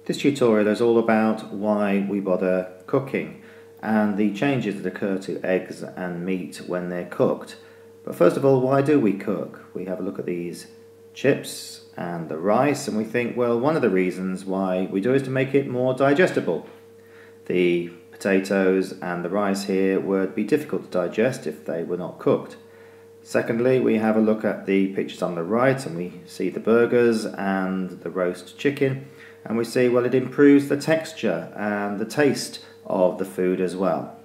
This tutorial is all about why we bother cooking and the changes that occur to eggs and meat when they're cooked. But first of all, why do we cook? We have a look at these chips and the rice and we think, well, one of the reasons why we do is to make it more digestible. The potatoes and the rice here would be difficult to digest if they were not cooked. Secondly, we have a look at the pictures on the right and we see the burgers and the roast chicken, and we see, well, it improves the texture and the taste of the food as well.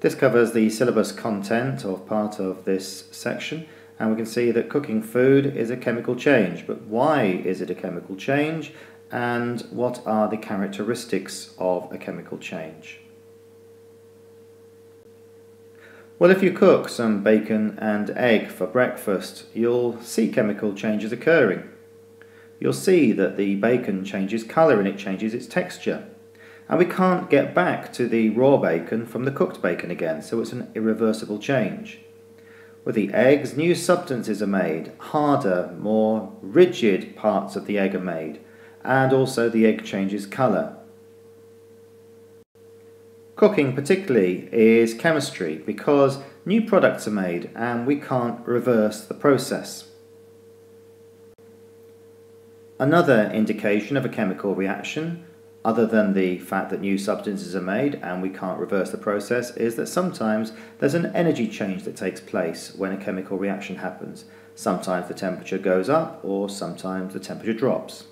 This covers the syllabus content of part of this section, and we can see that cooking food is a chemical change. But why is it a chemical change, and what are the characteristics of a chemical change? Well, if you cook some bacon and egg for breakfast, you'll see chemical changes occurring. You'll see that the bacon changes colour and it changes its texture. And we can't get back to the raw bacon from the cooked bacon again, so it's an irreversible change. With the eggs, new substances are made, harder, more rigid parts of the egg are made, and also the egg changes colour. Cooking particularly is chemistry because new products are made and we can't reverse the process. Another indication of a chemical reaction, other than the fact that new substances are made and we can't reverse the process, is that sometimes there's an energy change that takes place when a chemical reaction happens. Sometimes the temperature goes up or sometimes the temperature drops.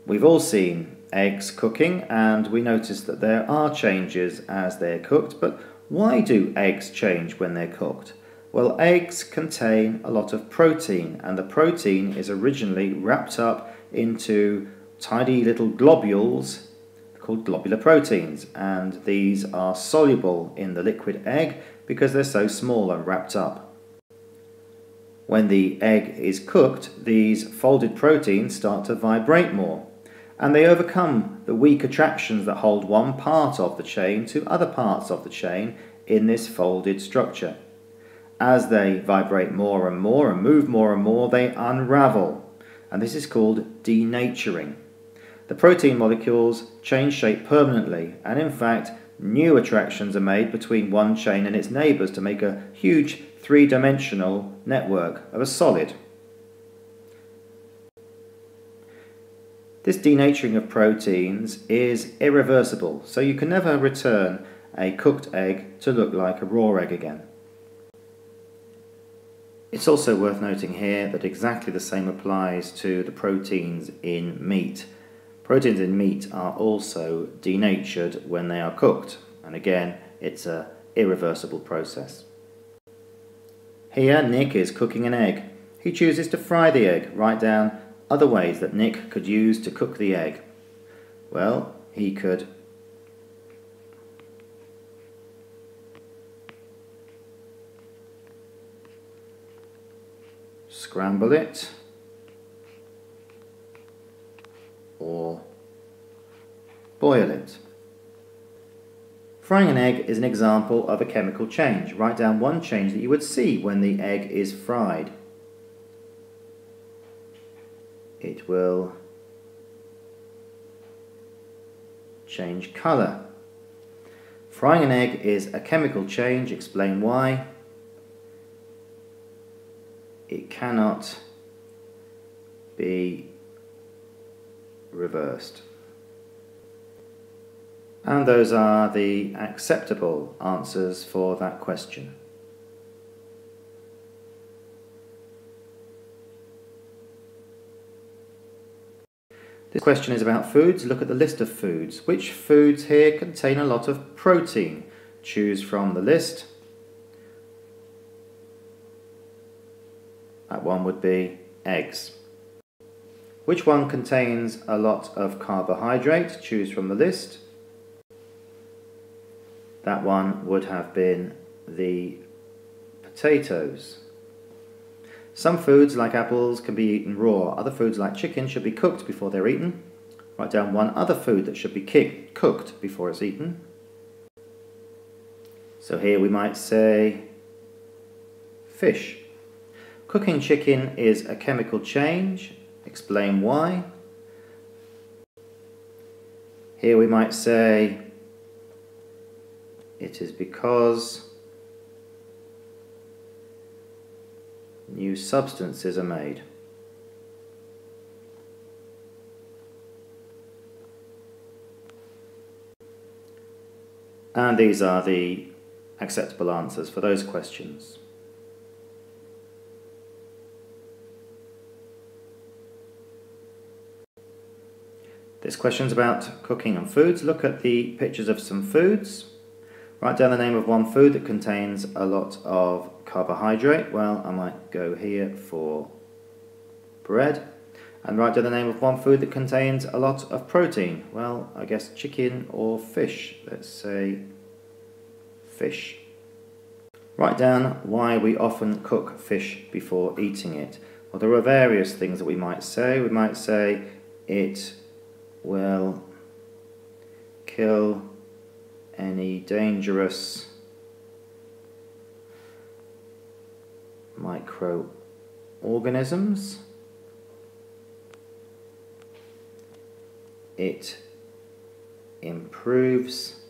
We've all seen eggs cooking and we notice that there are changes as they're cooked, but why do eggs change when they're cooked? Well, eggs contain a lot of protein and the protein is originally wrapped up into tiny little globules called globular proteins, and these are soluble in the liquid egg because they're so small and wrapped up. When the egg is cooked, these folded proteins start to vibrate more, and they overcome the weak attractions that hold one part of the chain to other parts of the chain in this folded structure. As they vibrate more and move more and more, they unravel, and this is called denaturing. The protein molecules change shape permanently, and in fact, new attractions are made between one chain and its neighbours to make a huge three-dimensional network of a solid. This denaturing of proteins is irreversible, so you can never return a cooked egg to look like a raw egg again. It's also worth noting here that exactly the same applies to the proteins in meat. Proteins in meat are also denatured when they are cooked, and again, it's an irreversible process. Here, Nick is cooking an egg. He chooses to fry the egg. Write down other ways that Nick could use to cook the egg. Well, he could scramble it or boil it. Frying an egg is an example of a chemical change. Write down one change that you would see when the egg is fried. It will change colour. Frying an egg is a chemical change. Explain why. It cannot be reversed. And those are the acceptable answers for that question. This question is about foods. Look at the list of foods. Which foods here contain a lot of protein? Choose from the list. That one would be eggs. Which one contains a lot of carbohydrate? Choose from the list. That one would have been the potatoes. Some foods, like apples, can be eaten raw. Other foods, like chicken, should be cooked before they're eaten. Write down one other food that should be cooked before it's eaten. So here we might say fish. Cooking chicken is a chemical change. Explain why. Here we might say it is because new substances are made. And these are the acceptable answers for those questions. This question's about cooking and foods. Look at the pictures of some foods. Write down the name of one food that contains a lot of carbohydrate. Well, I might go here for bread. And write down the name of one food that contains a lot of protein. Well, I guess chicken or fish. Let's say fish. Write down why we often cook fish before eating it. Well, there are various things that we might say. We might say it will kill any dangerous microorganisms. It improves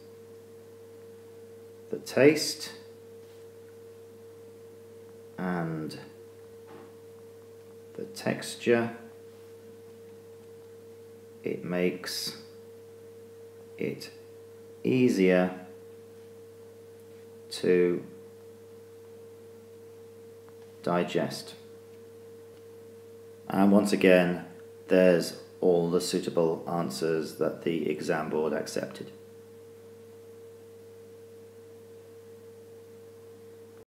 the taste and the texture. It makes it easier to digest. And once again, there's all the suitable answers that the exam board accepted.